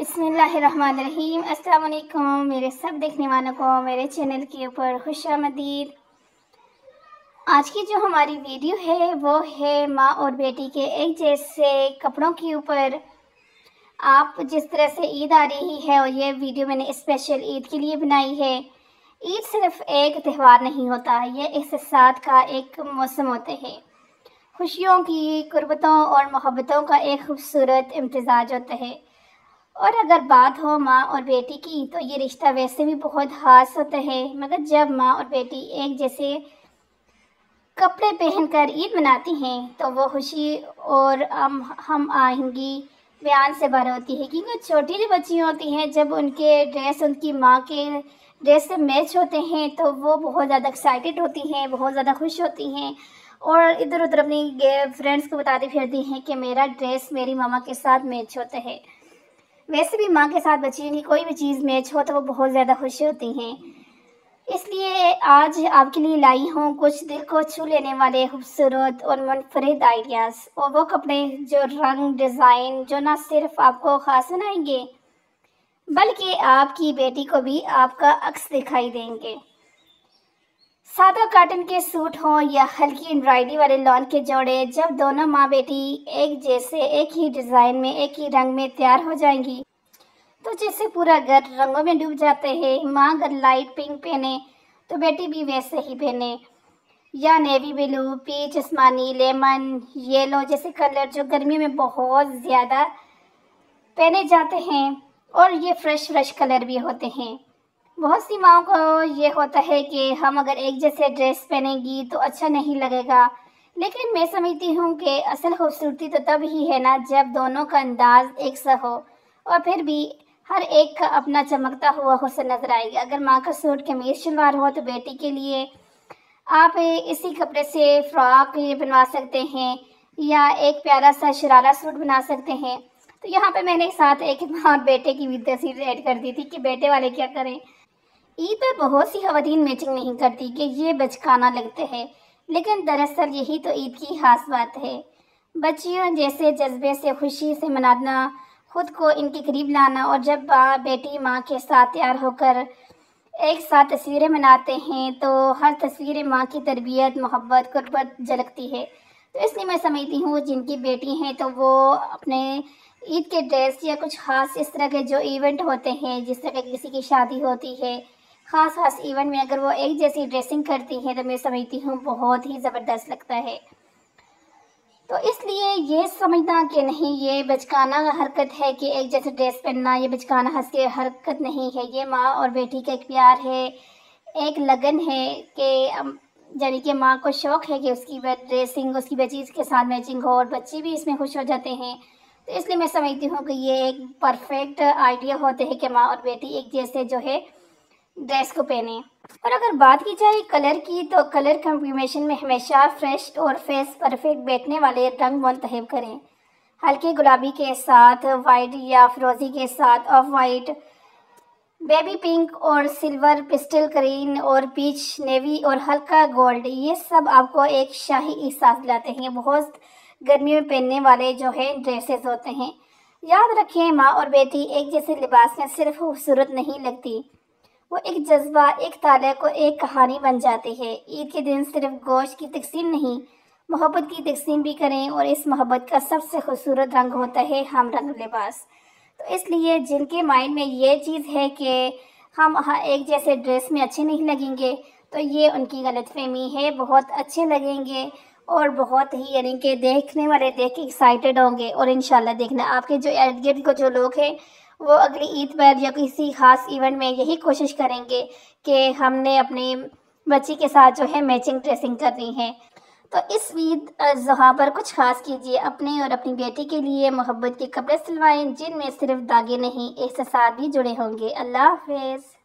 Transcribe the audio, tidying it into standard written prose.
بسم اللہ الرحمن الرحیم۔ السلام علیکم میرے سب دیکھنے والوں کو میرے چینل کے اوپر خوش آمدید۔ آج کی جو ہماری ویڈیو ہے وہ ہے ماں اور بیٹی کے ایک جیسے کپڑوں کے اوپر۔ آپ جس طرح سے عید آ رہی ہے اور یہ ویڈیو میں نے اسپیشل عید کے لیے بنائی ہے۔ عید صرف ایک تہوار نہیں ہوتا، یہ احساسات کا ایک موسم ہوتے ہیں، خوشیوں کی، قربتوں اور محبتوں کا ایک خوبصورت امتزاج ہوتا ہے۔ اور اگر بات ہو ماں اور بیٹی کی تو یہ رشتہ ویسے بھی بہت خاص ہوتا ہے، مگر جب ماں اور بیٹی ایک جیسے کپڑے پہن کر عید مناتی ہیں تو وہ خوشی اور ہم آہنگی بیان سے بھر ہوتی ہے، کیونکہ چھوٹی جو بچیاں ہوتی ہیں جب ان کے ڈریس ان کی ماں کے ڈریس سے میچ ہوتے ہیں تو وہ بہت زیادہ ایکسائٹیڈ ہوتی ہیں، بہت زیادہ خوش ہوتی ہیں اور ادھر ادھر اپنی فرینڈس کو بتاتی پھرتی ہیں کہ میرا ڈریس میری ماما کے ساتھ میچ ہوتا ہے۔ ویسے بھی ماں کے ساتھ بچیوں کی کوئی بھی چیز میچ ہو تو وہ بہت زیادہ خوش ہوتی ہیں۔ اس لیے آج آپ کے لیے لائی ہوں کچھ دل کو چھو لینے والے خوبصورت اور منفرد آئیڈیاز، اور وہ کپڑے جو رنگ ڈیزائن جو نہ صرف آپ کو خاص بنائیں گے بلکہ آپ کی بیٹی کو بھی آپ کا عکس دکھائی دیں گے۔ سادہ کاٹن کے سوٹ ہوں یا ہلکی امبرائڈری والے لون کے جوڑے، جب دونوں ماں بیٹی ایک جیسے ایک ہی ڈیزائن میں ایک ہی رنگ میں تیار ہو جائیں گی تو جیسے پورا گھر رنگوں میں ڈوب جاتے ہیں۔ ماں اگر لائٹ پنک پہنے تو بیٹی بھی ویسے ہی پہنے، یا نیوی بلو، پیچ، آسمانی، لیمن، یلو جیسے کلر جو گرمیوں میں بہت زیادہ پہنے جاتے ہیں، اور یہ فریش کلر بھی ہوتے ہیں۔ بہت سی ماؤں کو یہ ہوتا ہے کہ ہم اگر ایک جیسے ڈریس پہنیں گی تو اچھا نہیں لگے گا، لیکن میں سمجھتی ہوں کہ اصل خوبصورتی تو تب ہی ہے نا جب دونوں کا انداز ایک سا ہو، اور پھر بھی ہر ایک کا اپنا چمکتا ہوا حسن نظر آئے گا۔ اگر ماں کا سوٹ قمیض شلوار ہو تو بیٹی کے لیے آپ اسی کپڑے سے فراک بنوا سکتے ہیں یا ایک پیارا سا شرارہ سوٹ بنا سکتے ہیں۔ تو یہاں پہ میں نے ساتھ ایک ماں اور بیٹے کی بھی تصویر ایڈ کر دی تھی کہ بیٹے والے کیا کریں۔ عید پر بہت سی خواتین میچنگ نہیں کرتی کہ یہ بچکانہ لگتے ہیں، لیکن دراصل یہی تو عید کی خاص بات ہے۔ بچیوں جیسے جذبے سے خوشی سے منانا، خود کو ان کے قریب لانا، اور جب بیٹی ماں کے ساتھ تیار ہو کر ایک ساتھ تصویریں مناتے ہیں تو ہر تصویر ماں کی تربیت، محبت، قربت جھلکتی ہے۔ تو اس لیے میں سمجھتی ہوں جن کی بیٹی ہیں تو وہ اپنے عید کے ڈریس یا کچھ خاص اس طرح کے جو ایونٹ ہوتے ہیں، جس طرح کہ کسی کی شادی ہوتی ہے، خاص ایونٹ میں اگر وہ ایک جیسی ڈریسنگ کرتی ہیں تو میں سمجھتی ہوں بہت ہی زبردست لگتا ہے۔ تو اس لیے یہ سمجھنا کہ نہیں یہ بچکانہ حرکت ہے کہ ایک جیسے ڈریس پہننا، یہ بچکانہ حرکت نہیں ہے، یہ ماں اور بیٹی کا ایک پیار ہے، ایک لگن ہے کہ یعنی کہ ماں کو شوق ہے کہ اس کی ڈریسنگ اس کی چیز کے ساتھ میچنگ ہو، اور بچے بھی اس میں خوش ہو جاتے ہیں۔ تو اس لیے میں سمجھتی ہوں کہ یہ ایک پرفیکٹ آئیڈیا ہوتے ہیں کہ ماں اور بیٹی ایک جیسے جو ہے ڈریس کو پہنے۔ اور اگر بات کی جائے کلر کی تو کلر کمبینیشن میں ہمیشہ فریش اور فیس پرفیکٹ بیٹھنے والے رنگ منتخب کریں۔ ہلکے گلابی کے ساتھ وائٹ یا فروزی کے ساتھ آف وائٹ، بیبی پنک اور سلور، پسٹل گرین اور پیچ، نیوی اور ہلکا گولڈ، یہ سب آپ کو ایک شاہی احساس دلاتے ہیں۔ بہت گرمیوں میں پہننے والے جو ہے ڈریسز ہوتے ہیں۔ یاد رکھیں ماں اور بیٹی ایک جیسے لباس میں صرف خوبصورت نہیں لگتی، وہ ایک جذبہ، ایک تعلق اور ایک کہانی بن جاتی ہے۔ عید کے دن صرف گوشت کی تقسیم نہیں، محبت کی تقسیم بھی کریں، اور اس محبت کا سب سے خوبصورت رنگ ہوتا ہے ہم رنگ لباس۔ تو اس لیے جن کے مائنڈ میں یہ چیز ہے کہ ہم ایک جیسے ڈریس میں اچھے نہیں لگیں گے تو یہ ان کی غلط فہمی ہے، بہت اچھے لگیں گے اور بہت ہی یعنی کہ دیکھنے والے دیکھ کے ایکسائٹیڈ ہوں گے، اور انشاءاللہ دیکھنا آپ کے جو ارد گرد کو جو لوگ ہیں وہ اگلی عید پر یا کسی خاص ایونٹ میں یہی کوشش کریں گے کہ ہم نے اپنی بچی کے ساتھ جو ہے میچنگ ڈریسنگ کرنی ہے۔ تو اس عید الاضحیٰ پر کچھ خاص کیجیے، اپنے اور اپنی بیٹی کے لیے محبت کے کپڑے سلوائیں جن میں صرف داغے نہیں، احساسات بھی جڑے ہوں گے۔ اللہ حافظ۔